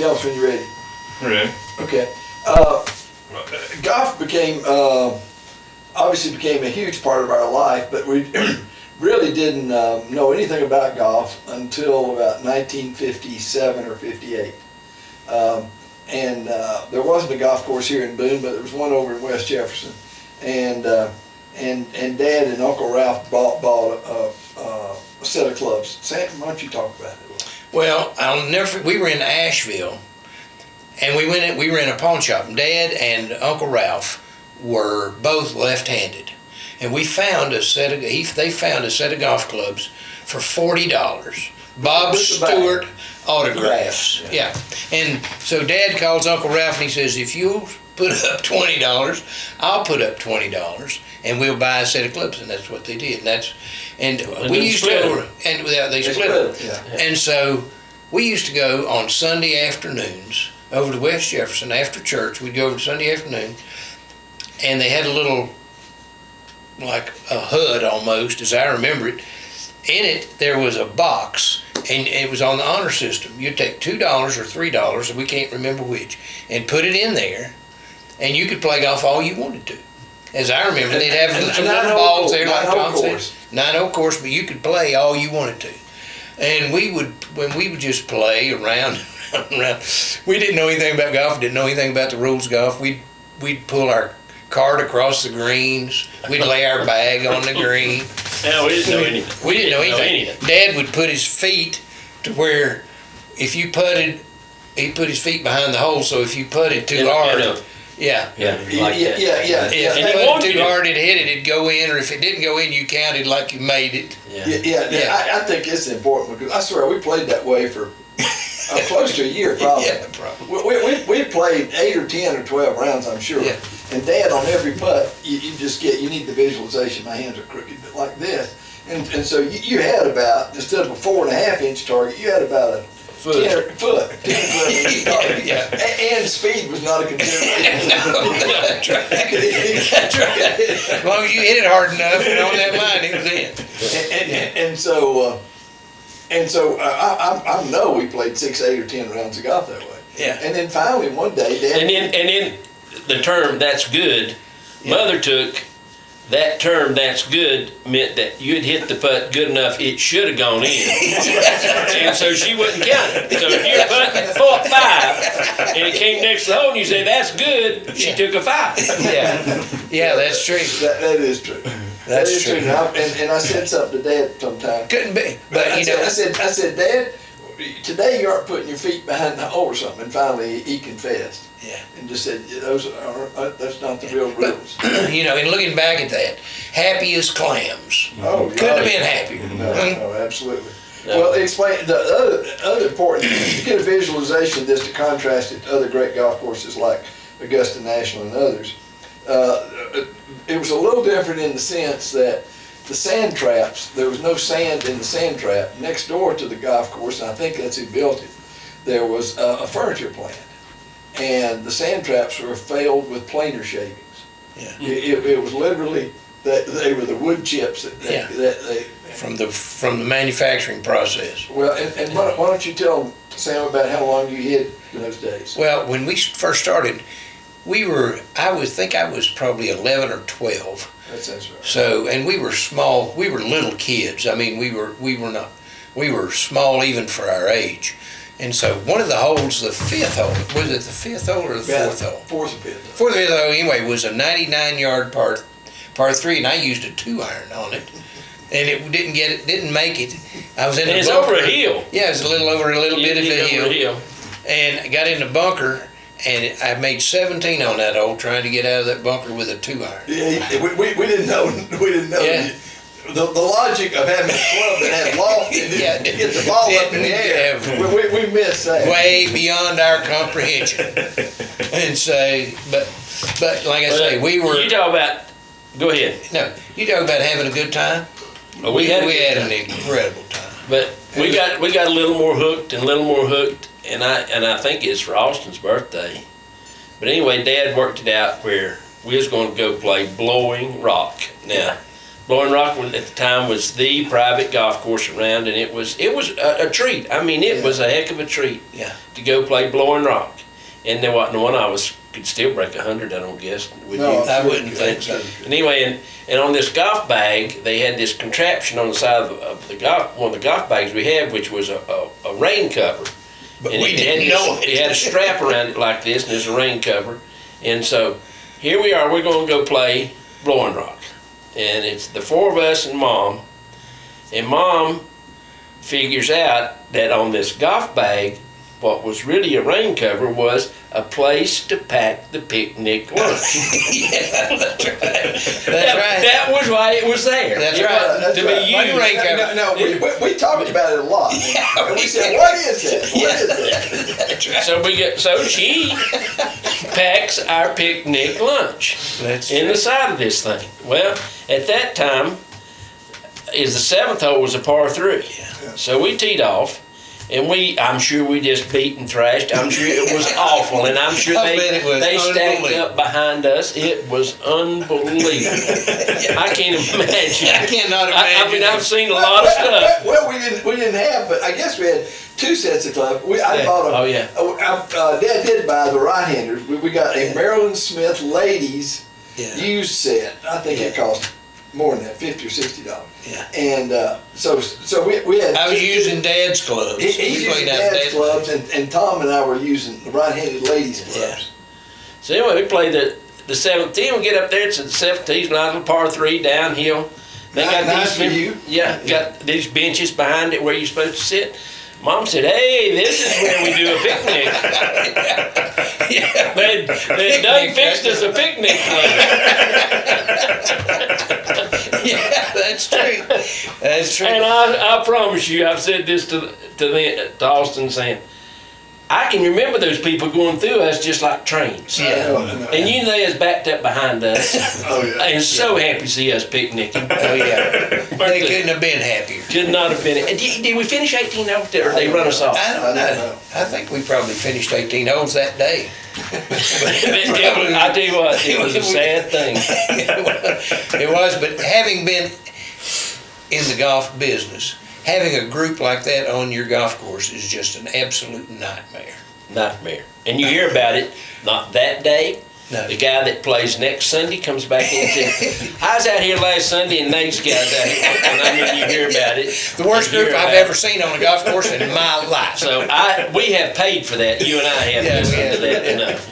tell us when you're ready. Ready. Okay. Golf became, obviously became a huge part of our life, but we really didn't know anything about golf until about 1957 or 58. There wasn't a golf course here in Boone, but there was one over in West Jefferson. And Dad and Uncle Ralph bought a set of clubs. Sam, why don't you talk about it? Well, we were in Asheville, and we were in a pawn shop. Dad and Uncle Ralph were both left-handed, and we found they found a set of golf clubs for $40. Bob Stewart autographs. Yeah. And so Dad calls Uncle Ralph and he says, if you put up $20, I'll put up $20, and we'll buy a set of clubs. And that's what they did. And we used to go, and they split them. Yeah. And so we used to go on Sunday afternoons over to West Jefferson after church. We'd go over Sunday afternoon, and they had a little, like a HUD almost, as I remember it. In it, there was a box, and it was on the honor system. You'd take $2 or $3, we can't remember which, and put it in there, and you could play golf all you wanted to. As I remember, they'd have some little balls there, like Tom said. 9-hole course, but you could play all you wanted to. And when we would just play around, we didn't know anything about golf, didn't know anything about the rules of golf. We'd pull our cart across the greens. We'd lay our bag on the green. No, we didn't know anything. We didn't know anything. Dad would put his feet to where if you putted, he'd put his feet behind the hole, so if you putted too hard, yeah. Yeah. If you putted too hard, it'd hit it, it'd go in, or if it didn't go in, you counted like you made it. I think it's important because I swear we played that way for close to a year, probably. Yeah, probably. We played 8 or 10 or 12 rounds, I'm sure. Yeah. And Dad, on every putt, you need the visualization. My hands are crooked, but like this. And so you had about, instead of a 4.5 inch target, you had about a 10 foot target. Yeah. And speed was not a consideration. No, that's right. That's right. As long as you hit it hard enough and on that line, it was in. And so I know we played 6, 8, or 10 rounds of golf that way. Yeah. And then finally one day, Dad. And then the term "that's good," Mother took that term "that's good" meant that you had hit the putt good enough it should have gone in, and so she wouldn't count it. So if you're putting 5 and it came next to the hole and you say "that's good," she took a 5. Yeah, that's true. That is true. That's true. And I said something to Dad sometime. Couldn't be, but I said, Dad, today you aren't putting your feet behind the hole or something. And finally he confessed. Yeah. And just said, that's not the real rules. And looking back at that, happy as clams. Oh, couldn't have been happier. No, absolutely. No. Well, explain the other important. You get a visualization of this to contrast it to other great golf courses like Augusta National and others. It was a little different in the sense that the sand traps, there was no sand in the sand trap. Next door to the golf course, and I think that's who built it, there was a furniture plant. And the sand traps were filled with planer shavings. Yeah. It was literally, they were the wood chips that they from the manufacturing process. Well, and why don't you tell Sam about how long you hid in those days? Well, when we first started, I was probably 11 or 12. That sounds right. So, and we were small, we were little kids. I mean, we were small even for our age. And so one of the holes, the 5th hole, was it the 5th hole or the 4th hole? 4th or 5th. 4th or 5th hole, anyway, was a 99-yard par 3, and I used a 2-iron on it. And it didn't make it. I was in the bunker. It's over a hill. Yeah, it was over a little bit of a hill. hill. And I got in the bunker, and I made 17 on that hole trying to get out of that bunker with a 2-iron. Yeah, we didn't know. We didn't know. Yeah. The logic of having a club that had loft in it to get the ball up in the air, we missed that. Way beyond our comprehension. And so, but like I say, we were. You talk about. Go ahead. No, you talk about having a good time. Well, we had an incredible time. But we got a little more hooked, and I think it's for Austin's birthday. But anyway, Dad worked it out where we was going to go play Blowing Rock. Now, Blowing Rock at the time was the private golf course around, and it was a treat. I mean, it was a heck of a treat Yeah. to go play Blowing Rock. And there wasn't one of us could still break 100, I don't guess. Would No, you? I wouldn't think so. Anyway, and on this golf bag, they had this contraption on the side of the golf, one of the golf bags we had, which was a rain cover. But And we it didn't had know this- it. It had a strap around it like this, and there's a rain cover. And so here we are, we're going to go play Blowing Rock. And it's the four of us and Mom. And Mom figures out that on this golf bag, what was really a rain cover was a place to pack the picnic lunch. Yeah, that's right. That's That, right. that was why it was there. That's It right. wasn't That's to right. be Like a used. rain cover. No, we talked about it a lot. And we said, what is that? What is that? That's right. So she packs our picnic lunch That's in the side of this thing. Well, at that time, is the seventh hole was a par 3. Yeah. So we teed off, and I'm sure we just beat and thrashed. I'm sure it was awful, and I'm sure I bet it was they stacked unbelievable. up behind us. It was unbelievable. I can't imagine. I cannot I mean, imagine. I've seen a lot of stuff. Well, we didn't have, but I guess we had 2 sets of clubs. I Yeah. bought them. Oh, yeah. Dad did buy the right-handers. We got a Maryland Smith ladies Yeah. used set. I think it cost more than that, $50 or $60. Yeah. And so we had. I was using Dad's clubs. He's We using played out of Dad's clubs, and Tom and I were using the right-handed ladies clubs. Yeah. So anyway, we played the 17. We get up there, it's the 17th, nice little par 3 downhill. They got Nice these, for you. Yeah, got these benches behind it where you're supposed to sit. Mom said, "Hey, this is where we do a picnic." Yeah. They done fixed us a picnic place. Yeah, that's true. That's true. And I promise you, I've said this to Austin, saying, I can remember those people going through us just like trains. I Yeah. know, I know. And you know they was backed up behind us. Oh, yeah. And so happy to see us picnicking. Oh yeah. They couldn't have been happier. Could not have been. Did we finish 18 over there, or they run us off? I don't know. I think we probably finished 18 holes that day. I tell you what, it was a sad thing. It was, but having been in the golf business, having a group like that on your golf course is just an absolute nightmare. Nightmare. And you hear about it, not that day. No. The guy that plays next Sunday comes back in and says, I was out here last Sunday and Nate's guys out here. And I mean, you hear about it. The worst You hear group I've about ever it. seen on a golf course in my life. So we have paid for that. You and I have Yeah, we listened have. to that enough.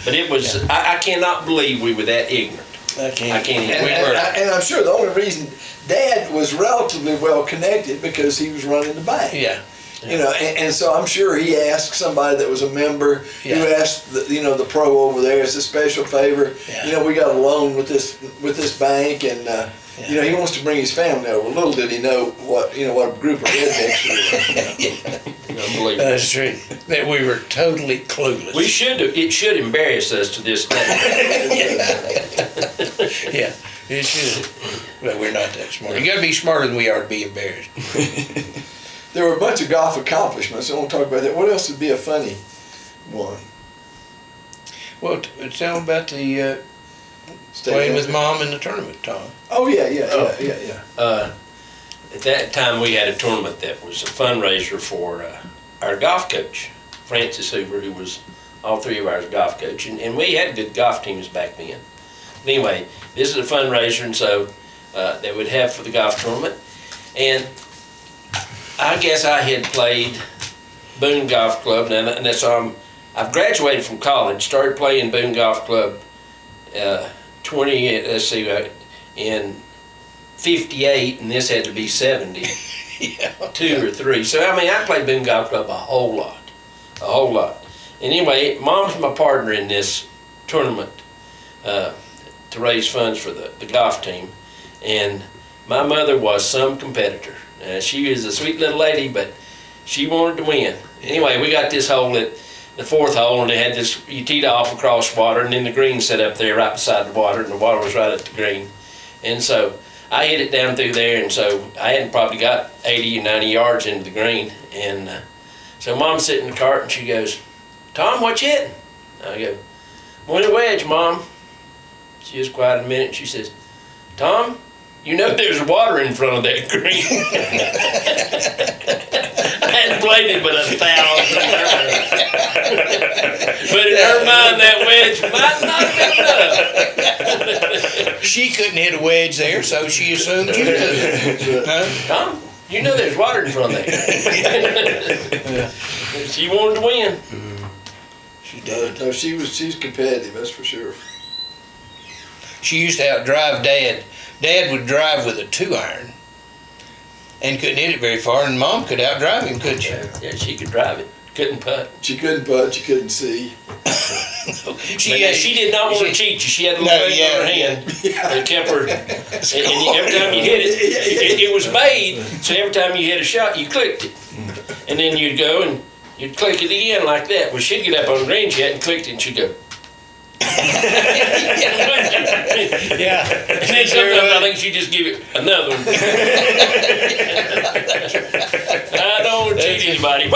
But it was, I cannot believe we were that ignorant. I I can't even. And, We and, were. and I'm sure the only reason Dad was relatively well connected because he was running the bank. Yeah. You know, and so I'm sure he asked somebody that was a member who Yeah. asked the pro over there as a special favor. Yeah. You know, we got a loan with this bank, and you know, he wants to bring his family over. Little did he know what a group of rednecks we were. Unbelievable. That's true. That we were totally clueless. It should embarrass us to this day. Yeah, it should. But we're not that smart. You got to be smarter than we are to be embarrassed. There were a bunch of golf accomplishments. I won't talk about that. What else would be a funny one? Well, tell them about the Stay playing with healthy. Mom in the tournament, Tom. Oh yeah. At that time, we had a tournament that was a fundraiser for our golf coach, Francis Hoover, who was all 3 of ours golf coach, and we had good golf teams back then. But anyway, this is a fundraiser, and so they would have for the golf tournament, and I guess I had played Boone Golf Club, and so I've graduated from college, started playing Boone Golf Club in 58, and this had to be 70, Yeah. 2 or 3. So, I mean, I played Boone Golf Club a whole lot. And anyway, Mom's my partner in this tournament to raise funds for the golf team. And my mother was some competitor. She was a sweet little lady, but she wanted to win. Anyway, we got this hole at the 4th hole, and they had this, you teed off across water, and then the green set up there right beside the water, and the water was right at the green. And so I hit it down through there, and so I hadn't probably got 80 or 90 yards into the green. And so Mom's sitting in the cart, and she goes, Tom, what you hitting? I go, I'm on a wedge, Mom. She was quiet a minute, and she says, Tom, You know there's water in front of that green. I hadn't played it but 1,000 times. But in her mind, that wedge might not be enough. She couldn't hit a wedge there, so she assumed you could. Huh? Tom, you know there's water in front of that. She wanted to win. She did. No, she's competitive, that's for sure. She used to outdrive Dad. Dad would drive with a 2-iron and couldn't hit it very far, and Mom could outdrive him, couldn't she? Yeah, she could drive it. Couldn't putt. She couldn't putt, she couldn't see. She did not want to cheat you. She had a little thing on her hand. It kept her. And every time you hit it, it was made, so every time you hit a shot, you clicked it. And then you'd go and you'd click it again like that. Well, she'd get up on the green, she hadn't clicked it, and she'd go. Yeah. And then sometimes I think she'd just give it another one. I don't cheat anybody.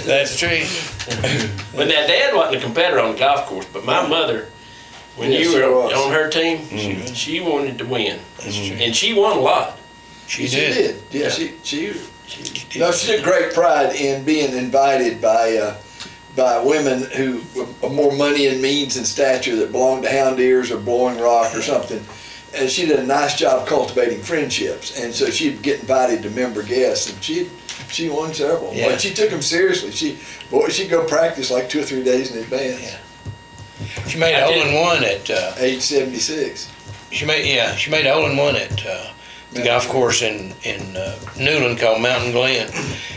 That's true. But now, Dad wasn't a competitor on the golf course, but my mother, when Yes, you she were was. on her team, she wanted to win. And she won a lot. She She did. did. Yeah, she took great pride in being invited by women who were more money and means and stature that belonged to Hound Ears or Blowing Rock or something. And she did a nice job cultivating friendships. And so she'd get invited to member guests, and she won several. Yeah. But she took them seriously. She'd go practice like 2 or 3 days in advance. Yeah. She made a hole-in-one at Age 76. she made a hole-in-one at the golf course in Newland called Mountain Glen,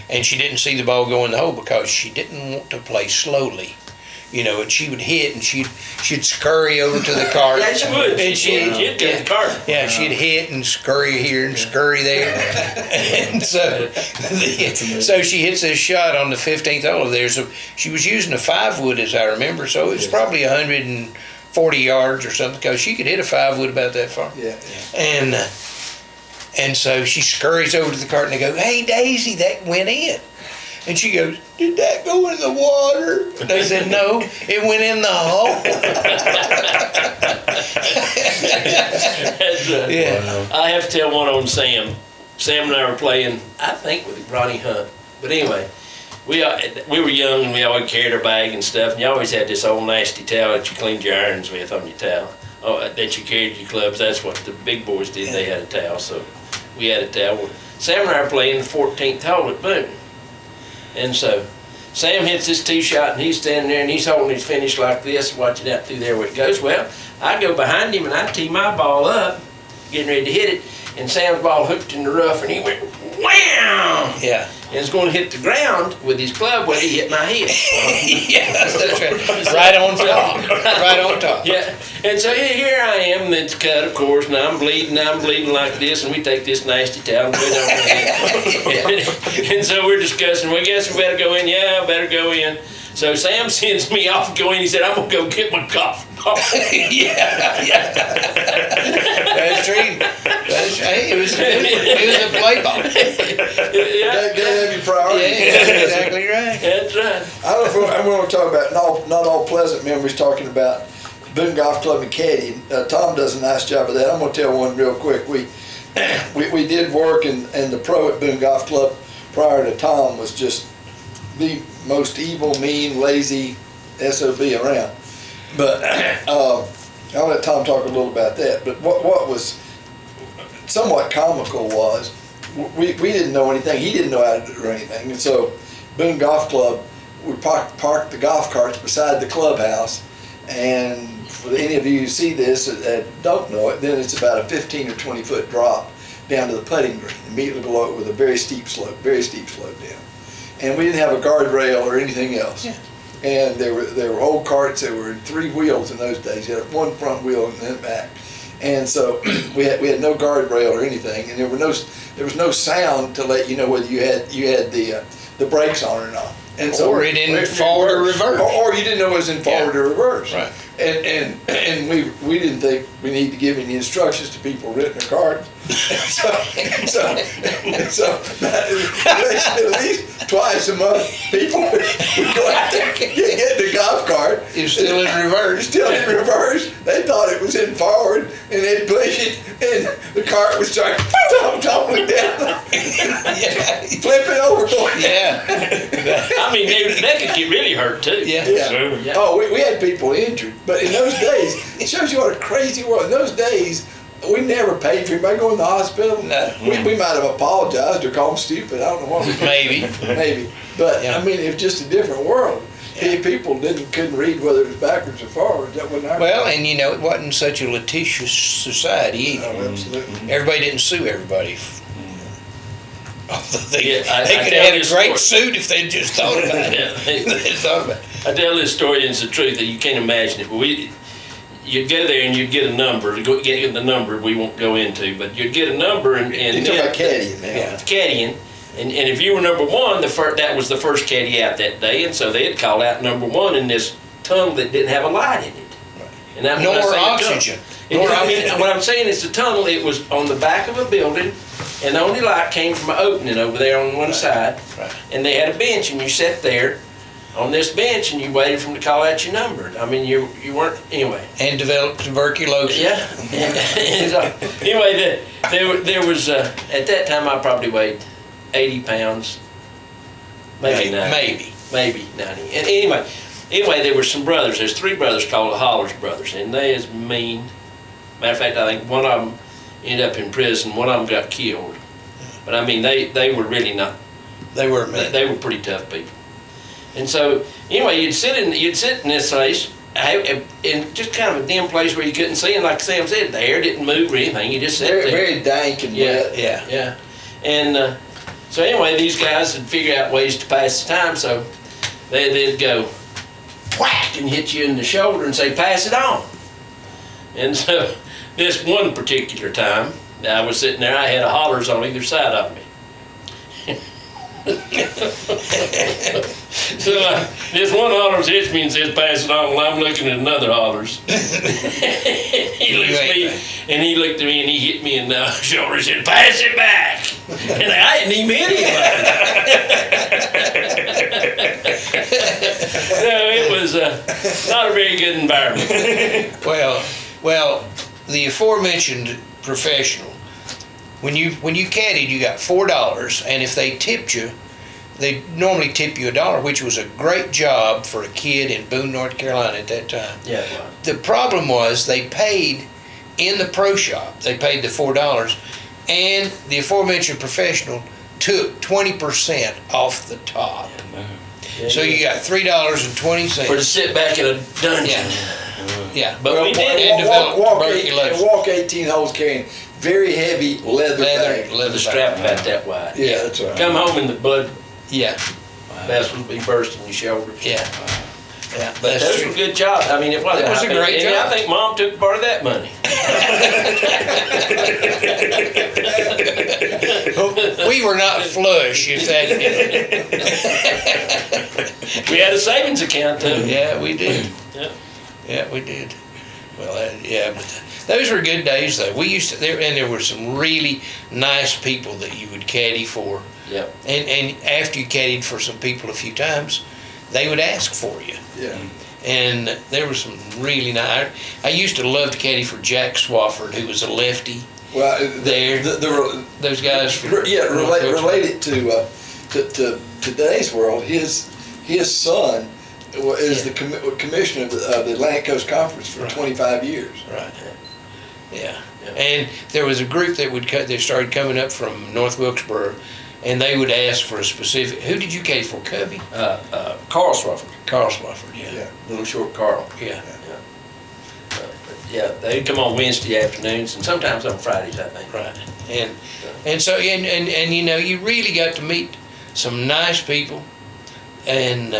and she didn't see the ball go in the hole because she didn't want to play slowly, and she would hit and she'd scurry over to the cart. Yeah, she would. And She'd get the cart. Yeah, she'd hit and scurry here and scurry there, and so she hits this shot on the 15th hole. She was using a 5-wood as I remember, so it was probably 140 yards or something because she could hit a 5-wood about that far. Yeah. And so she scurries over to the cart and they go, "Hey, Daisy, that went in." And she goes, "Did that go in the water?" And they said, "No, it went in the hole." Yeah. I have to tell one on Sam. Sam and I were playing, I think, with Ronnie Hunt. But anyway, we were young and we always carried our bag and stuff. And you always had this old nasty towel that you cleaned your irons with on your towel. Oh, that you carried your clubs. That's what the big boys did. They had a towel, so we had a towel. Sam and I were playing the 14th hole at Boone. And so Sam hits this tee shot, and he's standing there, and he's holding his finish like this, watching out through there where it goes. Well, I go behind him, and I tee my ball up, getting ready to hit it, and Sam's ball hooked in the rough, and he went, wham! Yeah. And it's going to hit the ground with his club when he hit my head. Yeah, that's right. Right on top. Right on top. Yeah, and so here I am, and it's cut, of course, and I'm bleeding like this, and we take this nasty towel and put it on my head. And so we're discussing, well, I guess we better go in. Yeah, I better go in. So Sam sends me off to go in. He said, I'm going to go get my golf ball. Yeah. That's true. Hey, it was a play ball. Yeah, Gotta have your priorities. Yeah, that's exactly right. that's right. I don't know if I want to talk about not all pleasant memories talking about Boone Golf Club and caddying. Tom does a nice job of that. I'm going to tell one real quick. We did work, and the pro at Boone Golf Club prior to Tom was just the most evil, mean, lazy SOB around. But I'll let Tom talk a little about that. But what was somewhat comical was we didn't know anything. He didn't know how to do anything. And so Boone Golf Club, we parked the golf carts beside the clubhouse. And for any of you who see this that don't know it, then it's about a 15 or 20 foot drop down to the putting green, immediately below it with a very steep slope down. And we didn't have a guardrail or anything else. Yeah. And there were old carts that were 3 wheels in those days. You had one front wheel and then back. And so we had no guardrail or anything, and there was no sound to let you know whether you had the brakes on or not. And so Or it in forward or reverse. Or you didn't know it was in forward or reverse. Right. And we didn't think we need to give any instructions to people renting a cart. so at least twice a month, people would go out there, get in the golf cart, It's still in reverse. Still in reverse. They thought it was in forward, and they'd push it, and the cart would start tumbling down, Yeah. flipping over, going. Yeah. I mean, that could get really hurt too. Yeah. Yeah. Yeah. Oh, we had people injured, but in those days, it shows you what a crazy world. In those days, we never paid for anybody going to the hospital. No. We might have apologized or called them stupid. I don't know what we Maybe. maybe, but Yeah. I mean, it was just a different world. Yeah. People couldn't read whether it was backwards or forward. That wasn't our Well, and you know, it wasn't such a litigious society either. Oh, absolutely. Everybody didn't sue everybody. Although they Yeah, I could tell have had a this great story. suit if they'd just thought about it. Yeah. They'd thought about it. I tell this story, and it's the truth that you can't imagine it. But you'd go there and you'd get a number. To get the number, we won't go into, but you'd get a number and You're talking about caddying now. Yeah. caddying. And if you were number one, that was the first caddy out that day, and so they'd call out number one in this tunnel that didn't have a light in it. And that, when I Nor say a tunnel- oxygen. I mean, what I'm saying is the tunnel. It was on the back of a building, and the only light came from an opening over there on one side. Right. And they had a bench, and you sat there on this bench, and you waited for them to call out your number. I mean, you weren't anyway. And developed tuberculosis. Yeah. And so, anyway, there was at that time I probably weighed 80 pounds, maybe 90. Maybe 90. And anyway, there were some brothers. There's 3 brothers called the Hollers brothers, and they is mean. Matter of fact, I think one of them ended up in prison. One of them got killed. But I mean, they were really not. They were mean. They were pretty tough people. And so anyway, you'd sit in this place, in just kind of a dim place where you couldn't see. And like Sam said, the air didn't move or anything. You just sat Very, there. very dank and Yeah. wet. Yeah. Yeah. And so anyway, these guys would figure out ways to pass the time, so they'd go whack and hit you in the shoulder and say, pass it on. And so this one particular time, I was sitting there, I had a Hollers on either side of me. So this one Hollers hits me and says, pass it on, and I'm looking at another Hollers. He looks at me, and he looked at me, and he hit me in the shoulder and said, pass it back. And I hadn't even hit anybody. So it was not a very good environment. Well, the aforementioned professional, when you caddied, you got $4, and if they tipped you, they normally tip you $1, which was a great job for a kid in Boone, North Carolina at that time. Yeah. The problem was they paid in the pro shop. They paid the $4, and the aforementioned professional took 20% off the top. So you got $3.20. Or to sit back in a dungeon. Yeah, But we did and developed walk tuberculosis. 18 holes carrying very heavy leather bag. The strap about that wide. Yeah, that's right. Come home and the blood Yeah, vessels would be bursting your shoulders. yeah. But That's those true. were good jobs. I mean, it was. It was a great and job. I think Mom took part of that money. We were not flush, if that. We had a savings account too. Yeah, we did. Yeah. Yeah, we did. Well, yeah, but those were good days, though. We used to there were some really nice people that you would caddy for, Yep. and after you caddied for some people a few times, they would ask for you. Yeah. And there were some really nice. I used to love to caddy for Jack Swafford, who was a lefty. Well, There. Those guys. Related to today's world, his son is the commissioner of the Atlantic Coast Conference for Right. 25 years. Right. Yeah. And there was a group that they started coming up from North Wilkesboro, and they would ask for a specific. Who did you caddy for, Cubby? Carl Swafford. Carl Swafford. Yeah. Yeah. Little short Carl. Yeah. Yeah, they'd come on Wednesday afternoons and sometimes on Fridays, I think. Right. And so and you know, you really got to meet some nice people, and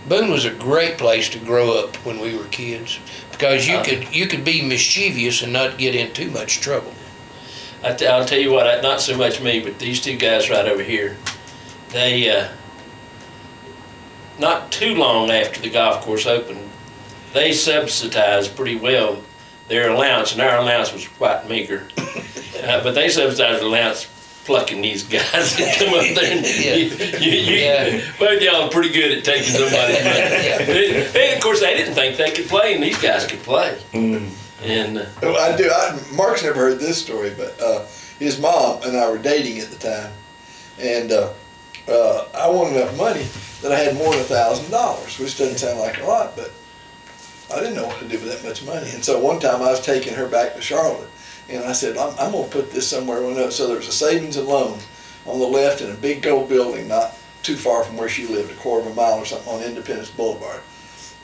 Boone was a great place to grow up when we were kids, because you could be mischievous and not get in too much trouble. I'll tell you what, not so much me, but these 2 guys right over here, they, not too long after the golf course opened, they subsidized pretty well their allowance, and our allowance was quite meager. But they subsidized the allowance plucking these guys that come up there. And both y'all are pretty good at taking somebody's money. And of course, they didn't think they could play, and these guys could play. And I do. Mark's never heard this story, but his mom and I were dating at the time, and I wanted enough money that I had more than $1,000, which doesn't sound like a lot, but I didn't know what to do with that much money. And so one time I was taking her back to Charlotte, and I said, I'm going to put this somewhere. So there was a savings and loan on the left in a big gold building not too far from where she lived, a quarter of a mile or something on Independence Boulevard.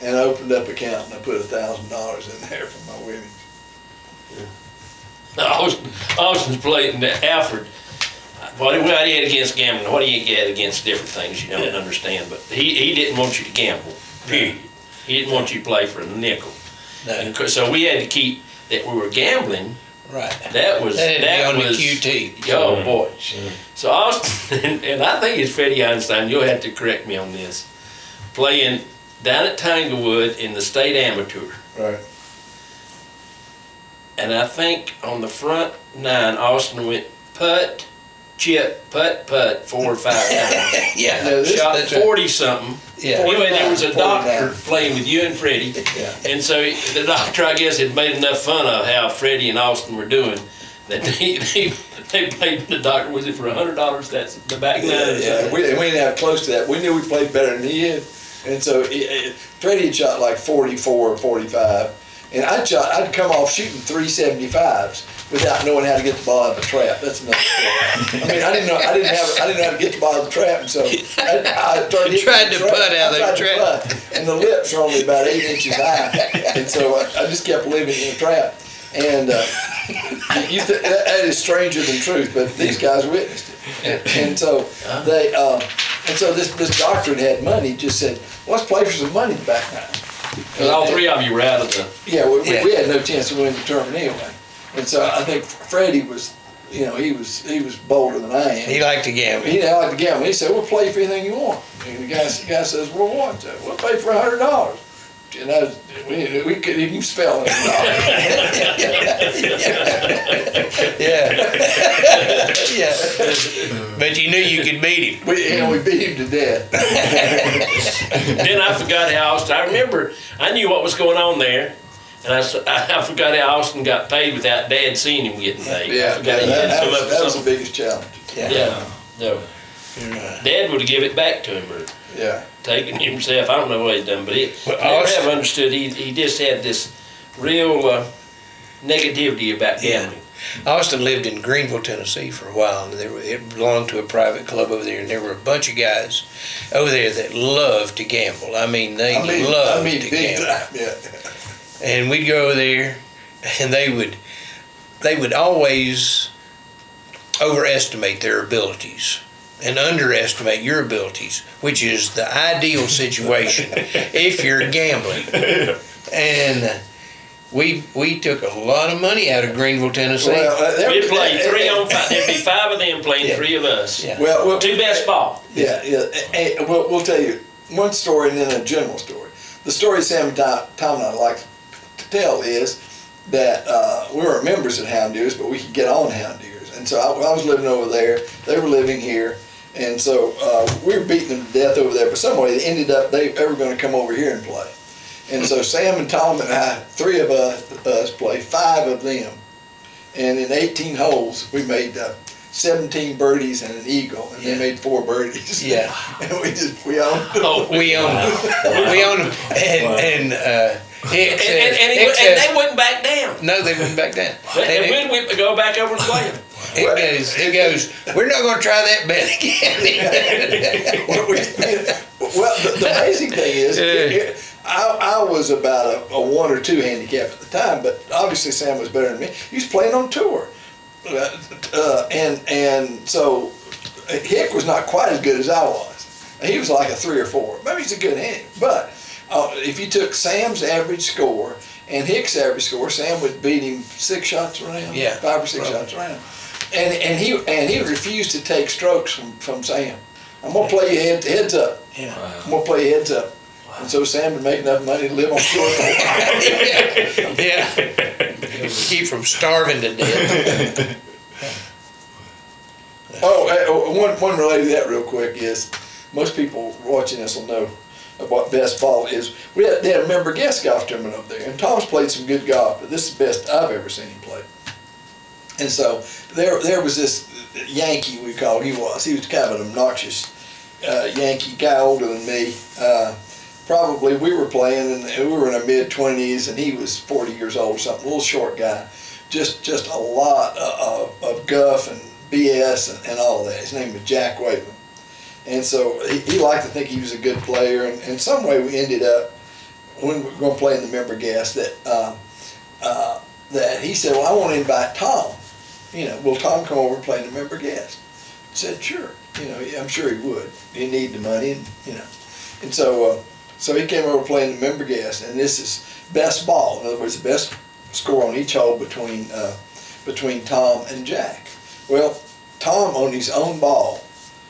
And I opened up an account and I put $1,000 in there for my winnings. Austin's playing Alfred. What do you had against gambling? What do you get against different things you don't understand? But he didn't want you to gamble, period. He didn't want you to play for a nickel. No. And so we had to keep that we were gambling. Right. That was on the QT. Oh boy. So Austin, and I think it's Freddie Einstein. You'll have to correct me on this. Playing down at Tanglewood in the state amateur. Right. And I think on the front nine, Austin went putt, chip, putt, 4 or 5 times. Yeah. Shot 40 something. Yeah. Anyway, there was a 49. doctor playing with you and Freddie. Yeah. And so the doctor, I guess, had made enough fun of how Freddie and Austin were doing that they played the doctor, was it for $100? That's the back nine. Yeah. We didn't have close to that. We knew we played better than he had. And so Freddie had shot like 44 or 45. And I'd come off shooting 375s without knowing how to get the ball out of the trap. That's another story. I mean, I didn't know how to get the ball out of the trap, and so I started hitting tried the to putt out of the trap. And the lips are only about 8 inches high, and so I just kept living in the trap. And that is stranger than truth, but these guys witnessed it. And so this doctor had money. Just said, well, let's play for some money back now. Because all three of you were out of the. Yeah, we had no chance of winning the tournament anyway. And so I think Freddie was, he was bolder than I am. He liked to gamble. He didn't like to gamble. He said, "We'll play for anything you want." And the guy says, "Well, what?" So, "We'll pay for $100." And we couldn't even spell it. Yeah. But you knew you could beat him. We beat him to death. Then I forgot how Austin. I remember I knew what was going on there, and I forgot how Austin got paid without Dad seeing him getting paid. Yeah, I forgot he had to come up with that was the something. biggest challenge. Yeah. No. Dad would have given it back to him or Yeah. taken it himself. I don't know what he'd done, but I never have understood. He just had this real negativity about gambling. Austin lived in Greenville, Tennessee for a while, and it belonged to a private club over there, and there were a bunch of guys over there that loved to gamble. I mean, loved to gamble. Time. Yeah. And we'd go over there, and they would always overestimate their abilities and underestimate your abilities, which is the ideal situation if you're gambling. And we took a lot of money out of Greenville, Tennessee. Well, We'd play 3 on 5. There'd be 5 of them playing 3 of us. Yeah. Well, 2 best ball. Yeah. We'll tell you one story and then a general story. The story Sam and Tom and I like to tell is that we weren't members at Hound Deers, but we could get on Hound Deers. And so I was living over there. They were living here. And so we were beating them to death over there. But some way they were going to come over here and play. And so Sam and Tom and I, 3 of us play, 5 of them. And in 18 holes, we made 17 birdies and an eagle, and they made 4 birdies. Yeah. And we owned them. Oh, We owned them. We owned them. And Hicks and they wouldn't back down. no, they wouldn't back down. And we'd go back over and play them. It goes, we're not going to try that bet again. Well, the amazing thing is, I was about a 1 or 2 handicap at the time, but obviously Sam was better than me. He was playing on tour. And so Hick was not quite as good as I was. He was like a 3 or 4. Maybe he's a good hand. But if you took Sam's average score and Hick's average score, Sam would beat him 6 shots around, 5 or 6 shots around. And he refused to take strokes from Sam. I'm gonna play you heads up. Yeah. I'm gonna play you heads up. And so Sam would make enough money to live on tour for a while. Yeah. Keep from starving to death. One related to that real quick is, most people watching this will know what best ball is. They had a member guest golf tournament up there, and Tom's played some good golf, but this is the best I've ever seen him play. And so there was this Yankee, we called he was kind of an obnoxious Yankee guy, older than me. Probably we were playing, and we were in our mid-20s, and he was 40 years old or something, a little short guy. Just a lot of guff and BS and all that. His name was Jack Whalen. And so he liked to think he was a good player, and in some way we ended up, when we were going to play in the member guest, that he said, well, I want to invite Tom. Will Tom come over and play in the member guest? I said, sure. I'm sure he would. He need the money, and so he came over to play in the member guest, and this is best ball. In other words, the best score on each hole between Tom and Jack. Well, Tom on his own ball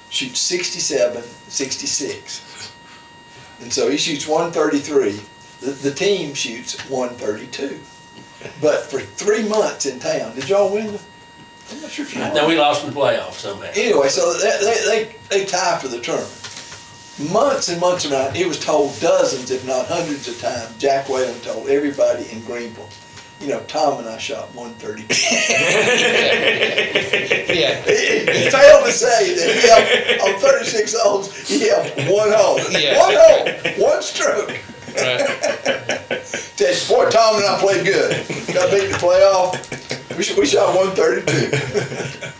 shoots 67, 66. And so he shoots 133. The team shoots 132. But for 3 months in town, did y'all win? I'm not sure if you won. No, we lost in the playoffs somehow. Anyway, so they tie for the tournament. Months and months around, it was told dozens, if not hundreds of times, Jack Whalen told everybody in Greenville, Tom and I shot 132. Yeah. He failed to say that on 36 holes, he helped one hole. Yeah. One hole, one stroke. Right. Tell you, boy, Tom and I played good. Got beat in the playoff. We shot 132.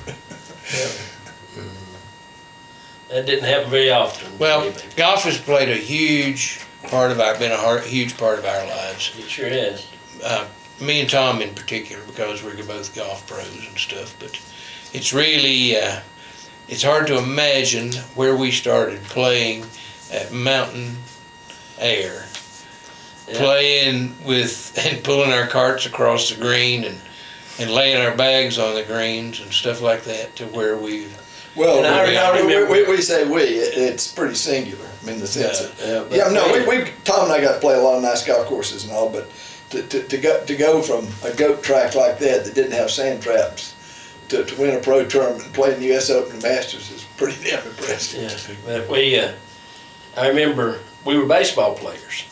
That didn't happen very often. Well, maybe. golf has played a huge part of huge part of our lives. It sure has. Me and Tom in particular, because we're both golf pros and stuff. But it's really, it's hard to imagine where we started playing at Mountain Air, playing with and pulling our carts across the green and laying our bags on the greens and stuff like that, to where we. Well, And I remember- we say we. It's pretty singular. I mean, the sense of Tom and I got to play a lot of nice golf courses and all, but to go from a goat track like that didn't have sand traps to win a pro tournament and play in the U.S. Open and Masters is pretty damn impressive. Yeah, but I remember we were baseball players,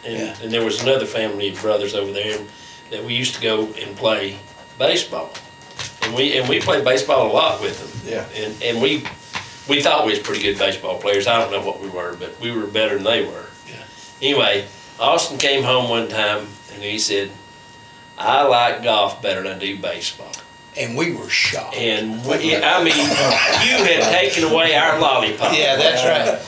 and there was another family of brothers over there that we used to go and play baseball, and we played baseball a lot with them. Yeah. And we thought we was pretty good baseball players. I don't know what we were, but we were better than they were. Yeah. Anyway, Austin came home one time and he said, I like golf better than I do baseball. And we were shocked. And you had taken away our lollipop. Yeah, that's right.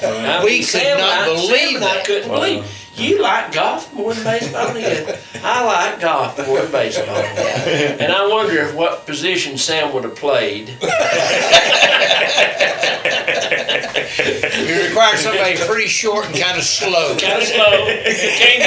We could not believe that. I couldn't believe. You like golf more than baseball? And he said, I like golf more than baseball. And I wonder what position Sam would have played. We require somebody pretty short and kind of slow. Kind of slow. Can't